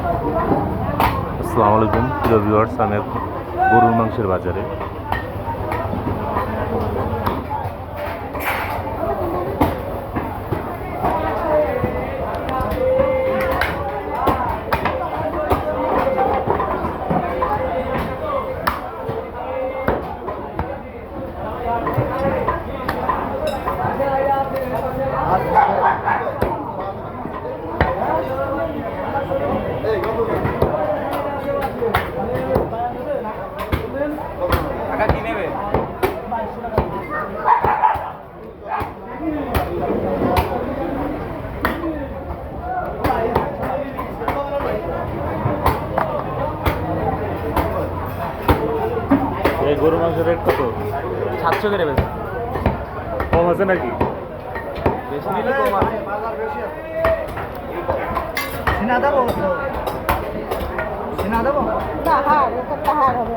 আসসালামু আলাইকুম প্রিয় ভিউয়ার্স, আমি এখন গরুর মাংসের বাজারে। টাকা কি নেবে? এই গরুর মাংসের রেট কত? 700 করে বেশি। কম আছে নাকি? বেশি নিলে কম আছে। সিনা দেবো? সিনা দেবো? তাহার, এটা তাহার হবে।